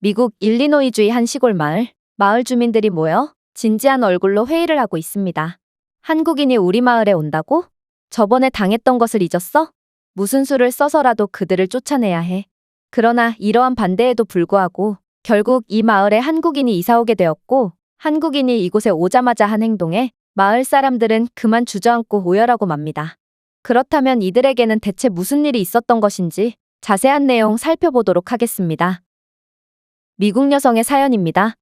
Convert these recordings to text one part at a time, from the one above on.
미국 일리노이주의 한 시골 마을 주민들이 모여 진지한 얼굴로 회의를 하고 있습니다. 한국인이 우리 마을에 온다고? 저번에 당했던 것을 잊었어? 무슨 수를 써서라도 그들을 쫓아내야 해. 그러나 이러한 반대에도 불구하고 결국 이 마을에 한국인이 이사 오게 되었고, 한국인이 이곳에 오자마자 한 행동에 마을 사람들은 그만 주저앉고 오열하고 맙니다. 그렇다면 이들에게는 대체 무슨 일이 있었던 것인지 자세한 내용 살펴보도록 하겠습니다. 미국 여성의 사연입니다.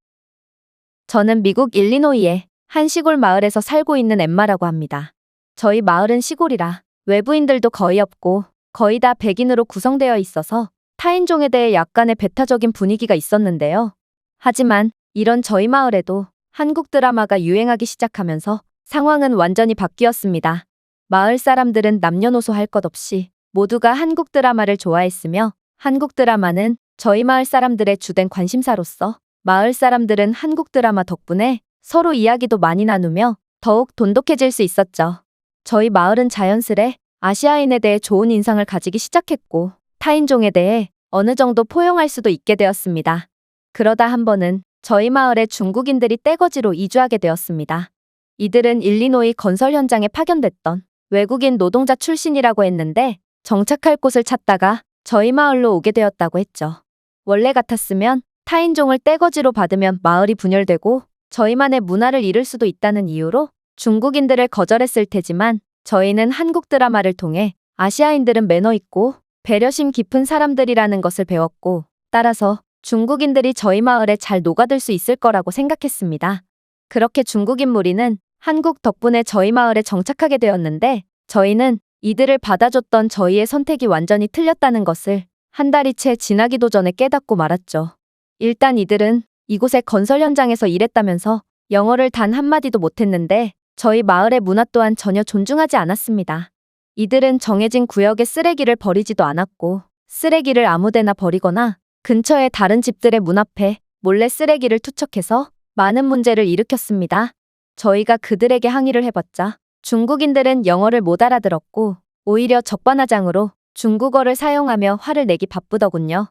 저는 미국 일리노이의 한 시골 마을에서 살고 있는 엠마라고 합니다. 저희 마을은 시골이라 외부인들도 거의 없고 거의 다 백인으로 구성되어 있어서 타인종에 대해 약간의 배타적인 분위기가 있었는데요. 하지만 이런 저희 마을에도 한국 드라마가 유행하기 시작하면서 상황은 완전히 바뀌었습니다. 마을 사람들은 남녀노소 할 것 없이 모두가 한국 드라마를 좋아했으며, 한국 드라마는 저희 마을 사람들의 주된 관심사로서 마을 사람들은 한국 드라마 덕분에 서로 이야기도 많이 나누며 더욱 돈독해질 수 있었죠. 저희 마을은 자연스레 아시아인에 대해 좋은 인상을 가지기 시작했고, 타인종에 대해 어느 정도 포용할 수도 있게 되었습니다. 그러다 한 번은 저희 마을에 중국인들이 떼거지로 이주하게 되었습니다. 이들은 일리노이 건설 현장에 파견됐던 외국인 노동자 출신이라고 했는데, 정착할 곳을 찾다가 저희 마을로 오게 되었다고 했죠. 원래 같았으면 타인종을 떼거지로 받으면 마을이 분열되고 저희만의 문화를 잃을 수도 있다는 이유로 중국인들을 거절했을 테지만, 저희는 한국 드라마를 통해 아시아인들은 매너 있고 배려심 깊은 사람들이라는 것을 배웠고, 따라서 중국인들이 저희 마을에 잘 녹아들 수 있을 거라고 생각했습니다. 그렇게 중국인 무리는 한국 덕분에 저희 마을에 정착하게 되었는데, 저희는 이들을 받아줬던 저희의 선택이 완전히 틀렸다는 것을 한 달이 채 지나기도 전에 깨닫고 말았죠. 일단 이들은 이곳의 건설 현장에서 일했다면서 영어를 단 한마디도 못했는데, 저희 마을의 문화 또한 전혀 존중하지 않았습니다. 이들은 정해진 구역에 쓰레기를 버리지도 않았고, 쓰레기를 아무데나 버리거나 근처의 다른 집들의 문 앞에 몰래 쓰레기를 투척해서 많은 문제를 일으켰습니다. 저희가 그들에게 항의를 해봤자 중국인들은 영어를 못 알아들었고 오히려 적반하장으로 중국어를 사용하며 화를 내기 바쁘더군요.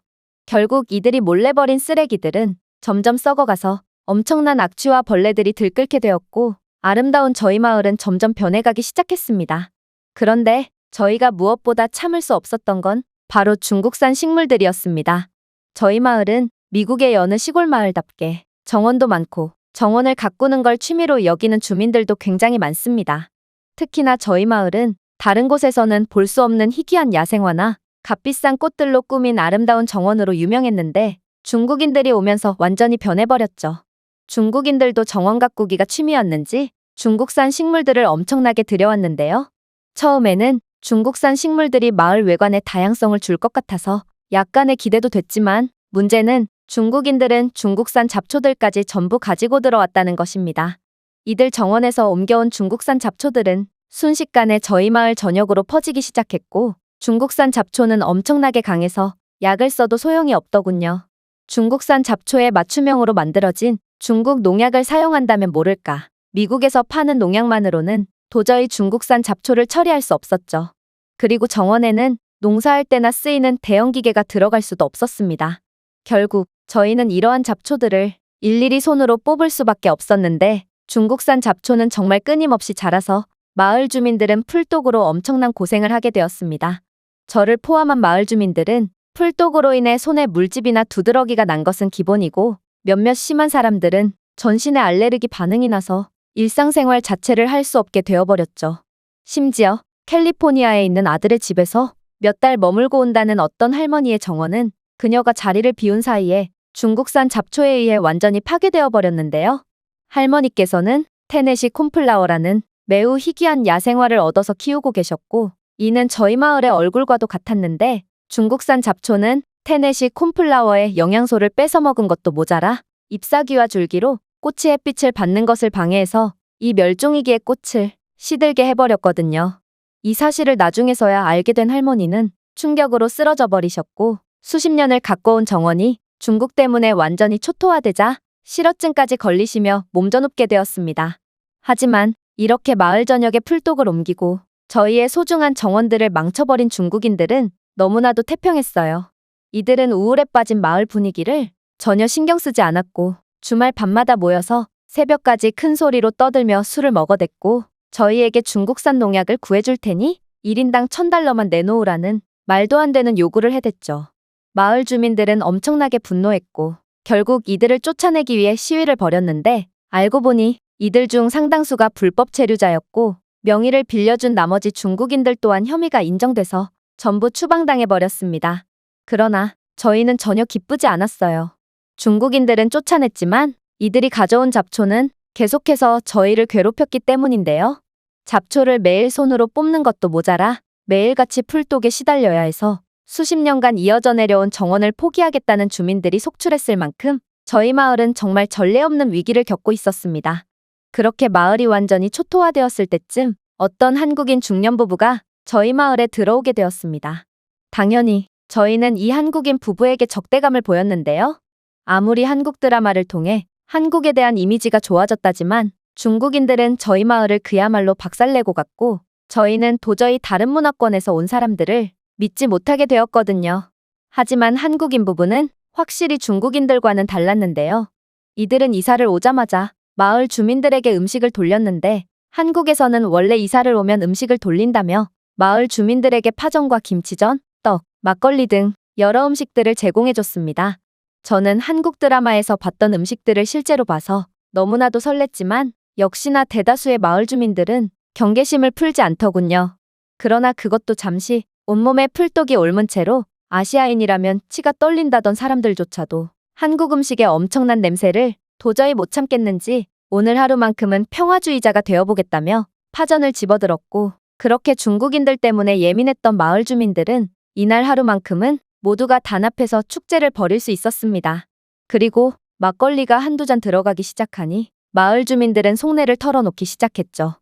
결국 이들이 몰래 버린 쓰레기들은 점점 썩어가서 엄청난 악취와 벌레들이 들끓게 되었고, 아름다운 저희 마을은 점점 변해가기 시작했습니다. 그런데 저희가 무엇보다 참을 수 없었던 건 바로 중국산 식물들이었습니다. 저희 마을은 미국의 여느 시골 마을답게 정원도 많고 정원을 가꾸는 걸 취미로 여기는 주민들도 굉장히 많습니다. 특히나 저희 마을은 다른 곳에서는 볼 수 없는 희귀한 야생화나 값비싼 꽃들로 꾸민 아름다운 정원으로 유명했는데, 중국인들이 오면서 완전히 변해버렸죠. 중국인들도 정원 가꾸기가 취미였는지 중국산 식물들을 엄청나게 들여왔는데요. 처음에는 중국산 식물들이 마을 외관에 다양성을 줄 것 같아서 약간의 기대도 됐지만, 문제는 중국인들은 중국산 잡초들까지 전부 가지고 들어왔다는 것입니다. 이들 정원에서 옮겨온 중국산 잡초들은 순식간에 저희 마을 전역으로 퍼지기 시작했고, 중국산 잡초는 엄청나게 강해서 약을 써도 소용이 없더군요. 중국산 잡초에 맞춤형으로 만들어진 중국 농약을 사용한다면 모를까, 미국에서 파는 농약만으로는 도저히 중국산 잡초를 처리할 수 없었죠. 그리고 정원에는 농사할 때나 쓰이는 대형 기계가 들어갈 수도 없었습니다. 결국 저희는 이러한 잡초들을 일일이 손으로 뽑을 수밖에 없었는데, 중국산 잡초는 정말 끊임없이 자라서 마을 주민들은 풀독으로 엄청난 고생을 하게 되었습니다. 저를 포함한 마을 주민들은 풀독으로 인해 손에 물집이나 두드러기가 난 것은 기본이고, 몇몇 심한 사람들은 전신에 알레르기 반응이 나서 일상생활 자체를 할 수 없게 되어버렸죠. 심지어 캘리포니아에 있는 아들의 집에서 몇 달 머물고 온다는 어떤 할머니의 정원은 그녀가 자리를 비운 사이에 중국산 잡초에 의해 완전히 파괴되어 버렸는데요. 할머니께서는 테네시 콘플라워라는 매우 희귀한 야생화를 얻어서 키우고 계셨고, 이는 저희 마을의 얼굴과도 같았는데, 중국산 잡초는 테네시 콘플라워의 영양소를 뺏어먹은 것도 모자라 잎사귀와 줄기로 꽃이 햇빛을 받는 것을 방해해서 이 멸종위기의 꽃을 시들게 해버렸거든요. 이 사실을 나중에서야 알게 된 할머니는 충격으로 쓰러져 버리셨고, 수십 년을 가꿔온 정원이 중국 때문에 완전히 초토화되자 실어증까지 걸리시며 몸져눕게 되었습니다. 하지만 이렇게 마을 전역에 풀독을 옮기고 저희의 소중한 정원들을 망쳐버린 중국인들은 너무나도 태평했어요. 이들은 우울에 빠진 마을 분위기를 전혀 신경 쓰지 않았고 주말 밤마다 모여서 새벽까지 큰 소리로 떠들며 술을 먹어댔고 저희에게 중국산 농약을 구해줄 테니 1인당 1,000달러만 내놓으라는 말도 안 되는 요구를 해댔죠. 마을 주민들은 엄청나게 분노했고 결국 이들을 쫓아내기 위해 시위를 벌였는데 알고 보니 이들 중 상당수가 불법 체류자였고 명의를 빌려준 나머지 중국인들 또한 혐의가 인정돼서 전부 추방당해버렸습니다. 그러나 저희는 전혀 기쁘지 않았어요. 중국인들은 쫓아냈지만 이들이 가져온 잡초는 계속해서 저희를 괴롭혔기 때문인데요. 잡초를 매일 손으로 뽑는 것도 모자라 매일같이 풀독에 시달려야 해서 수십 년간 이어져 내려온 정원을 포기하겠다는 주민들이 속출했을 만큼 저희 마을은 정말 전례 없는 위기를 겪고 있었습니다. 그렇게 마을이 완전히 초토화되었을 때쯤 어떤 한국인 중년 부부가 저희 마을에 들어오게 되었습니다. 당연히 저희는 이 한국인 부부에게 적대감을 보였는데요. 아무리 한국 드라마를 통해 한국에 대한 이미지가 좋아졌다지만 중국인들은 저희 마을을 그야말로 박살내고 갔고 저희는 도저히 다른 문화권에서 온 사람들을 믿지 못하게 되었거든요. 하지만 한국인 부부는 확실히 중국인들과는 달랐는데요. 이들은 이사를 오자마자 마을 주민들에게 음식을 돌렸는데 한국에서는 원래 이사를 오면 음식을 돌린다며 마을 주민들에게 파전과 김치전, 떡, 막걸리 등 여러 음식들을 제공해줬습니다. 저는 한국 드라마에서 봤던 음식들을 실제로 봐서 너무나도 설렜지만 역시나 대다수의 마을 주민들은 경계심을 풀지 않더군요. 그러나 그것도 잠시 온몸에 풀독이 옮은 채로 아시아인이라면 치가 떨린다던 사람들조차도 한국 음식의 엄청난 냄새를 도저히 못 참겠는지 오늘 하루만큼은 평화주의자가 되어보겠다며 파전을 집어들었고 그렇게 중국인들 때문에 예민했던 마을 주민들은 이날 하루만큼은 모두가 단합해서 축제를 벌일 수 있었습니다. 그리고 막걸리가 한두 잔 들어가기 시작하니 마을 주민들은 속내를 털어놓기 시작했죠.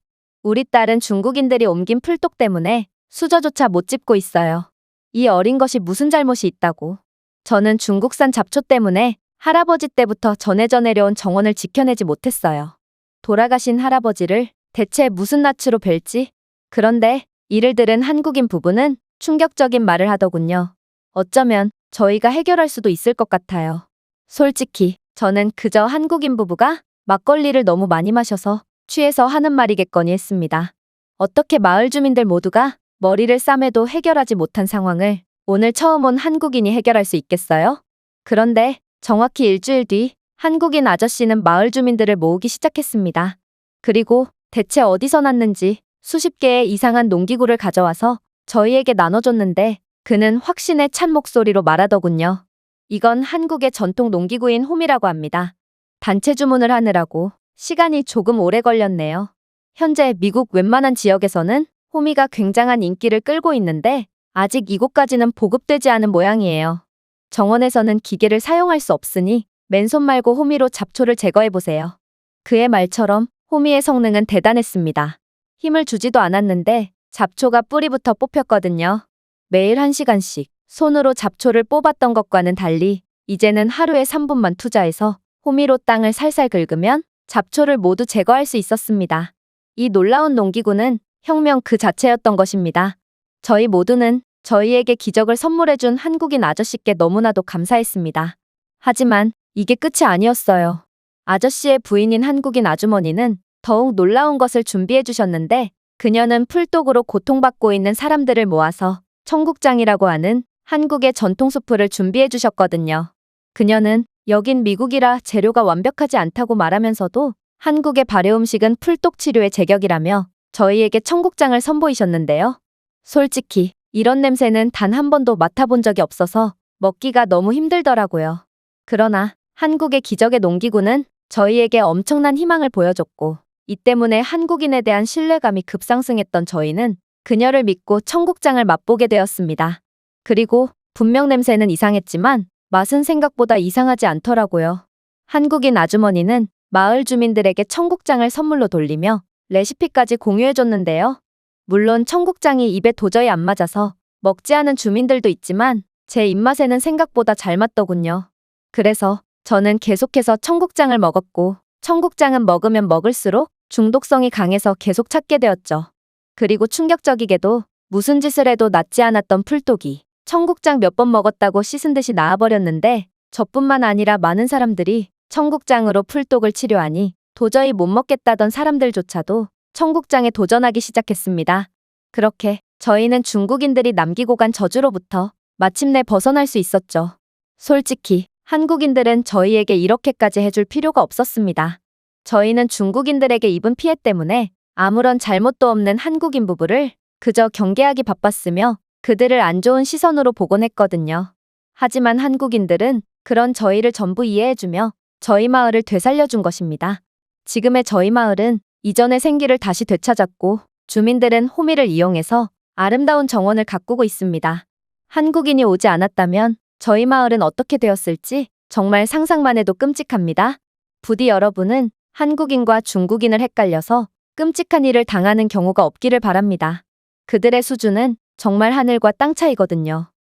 우리 딸은 중국인들이 옮긴 풀독 때문에 수저조차 못 짚고 있어요. 이 어린 것이 무슨 잘못이 있다고. 저는 중국산 잡초 때문에 할아버지 때부터 전해져 내려온 정원을 지켜내지 못했어요. 돌아가신 할아버지를 대체 무슨 낯으로 뵐지. 그런데 이를 들은 한국인 부부는 충격적인 말을 하더군요. 어쩌면 저희가 해결할 수도 있을 것 같아요. 솔직히 저는 그저 한국인 부부가 막걸리를 너무 많이 마셔서 취해서 하는 말이겠거니 했습니다. 어떻게 마을 주민들 모두가 머리를 싸매도 해결하지 못한 상황을 오늘 처음 온 한국인이 해결할 수 있겠어요? 그런데 정확히 일주일 뒤 한국인 아저씨는 마을 주민들을 모으기 시작했습니다. 그리고 대체 어디서 났는지 수십 개의 이상한 농기구를 가져와서 저희에게 나눠줬는데 그는 확신에 찬 목소리로 말하더군요. 이건 한국의 전통 농기구인 홈이라고 합니다. 단체 주문을 하느라고 시간이 조금 오래 걸렸네요. 현재 미국 웬만한 지역에서는 호미가 굉장한 인기를 끌고 있는데 아직 이곳까지는 보급되지 않은 모양이에요. 정원에서는 기계를 사용할 수 없으니 맨손 말고 호미로 잡초를 제거해보세요. 그의 말처럼 호미의 성능은 대단했습니다. 힘을 주지도 않았는데 잡초가 뿌리부터 뽑혔거든요. 매일 1시간씩 손으로 잡초를 뽑았던 것과는 달리 이제는 하루에 3분만 투자해서 호미로 땅을 살살 긁으면 잡초를 모두 제거할 수 있었습니다. 이 놀라운 농기구는 혁명 그 자체였던 것입니다. 저희 모두는 저희에게 기적을 선물해준 한국인 아저씨께 너무나도 감사했습니다. 하지만 이게 끝이 아니었어요. 아저씨의 부인인 한국인 아주머니는 더욱 놀라운 것을 준비해 주셨는데 그녀는 풀독으로 고통받고 있는 사람들을 모아서 청국장이라고 하는 한국의 전통 수프를 준비해 주셨거든요. 그녀는 여긴 미국이라 재료가 완벽하지 않다고 말하면서도 한국의 발효 음식은 풀독 치료의 제격이라며 저희에게 청국장을 선보이셨는데요. 솔직히 이런 냄새는 단 한 번도 맡아본 적이 없어서 먹기가 너무 힘들더라고요. 그러나 한국의 기적의 농기구는 저희에게 엄청난 희망을 보여줬고 이 때문에 한국인에 대한 신뢰감이 급상승했던 저희는 그녀를 믿고 청국장을 맛보게 되었습니다. 그리고 분명 냄새는 이상했지만 맛은 생각보다 이상하지 않더라고요. 한국인 아주머니는 마을 주민들에게 청국장을 선물로 돌리며 레시피까지 공유해줬는데요. 물론 청국장이 입에 도저히 안 맞아서 먹지 않은 주민들도 있지만 제 입맛에는 생각보다 잘 맞더군요. 그래서 저는 계속해서 청국장을 먹었고 청국장은 먹으면 먹을수록 중독성이 강해서 계속 찾게 되었죠. 그리고 충격적이게도 무슨 짓을 해도 낫지 않았던 풀독이 청국장 몇 번 먹었다고 씻은 듯이 나아버렸는데 저뿐만 아니라 많은 사람들이 청국장으로 풀독을 치료하니 도저히 못 먹겠다던 사람들조차도 청국장에 도전하기 시작했습니다. 그렇게 저희는 중국인들이 남기고 간 저주로부터 마침내 벗어날 수 있었죠. 솔직히 한국인들은 저희에게 이렇게까지 해줄 필요가 없었습니다. 저희는 중국인들에게 입은 피해 때문에 아무런 잘못도 없는 한국인 부부를 그저 경계하기 바빴으며 그들을 안 좋은 시선으로 보곤 했거든요. 하지만 한국인들은 그런 저희를 전부 이해해주며 저희 마을을 되살려준 것입니다. 지금의 저희 마을은 이전의 생기를 다시 되찾았고 주민들은 호미를 이용해서 아름다운 정원을 가꾸고 있습니다. 한국인이 오지 않았다면 저희 마을은 어떻게 되었을지 정말 상상만 해도 끔찍합니다. 부디 여러분은 한국인과 중국인을 헷갈려서 끔찍한 일을 당하는 경우가 없기를 바랍니다. 그들의 수준은 정말 하늘과 땅 차이거든요.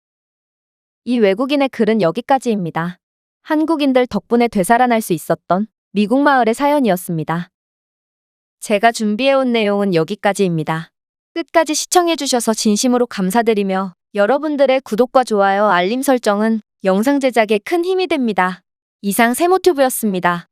이 외국인의 글은 여기까지입니다. 한국인들 덕분에 되살아날 수 있었던 미국 마을의 사연이었습니다. 제가 준비해온 내용은 여기까지입니다. 끝까지 시청해주셔서 진심으로 감사드리며 여러분들의 구독과 좋아요, 알림 설정은 영상 제작에 큰 힘이 됩니다. 이상 세모튜브였습니다.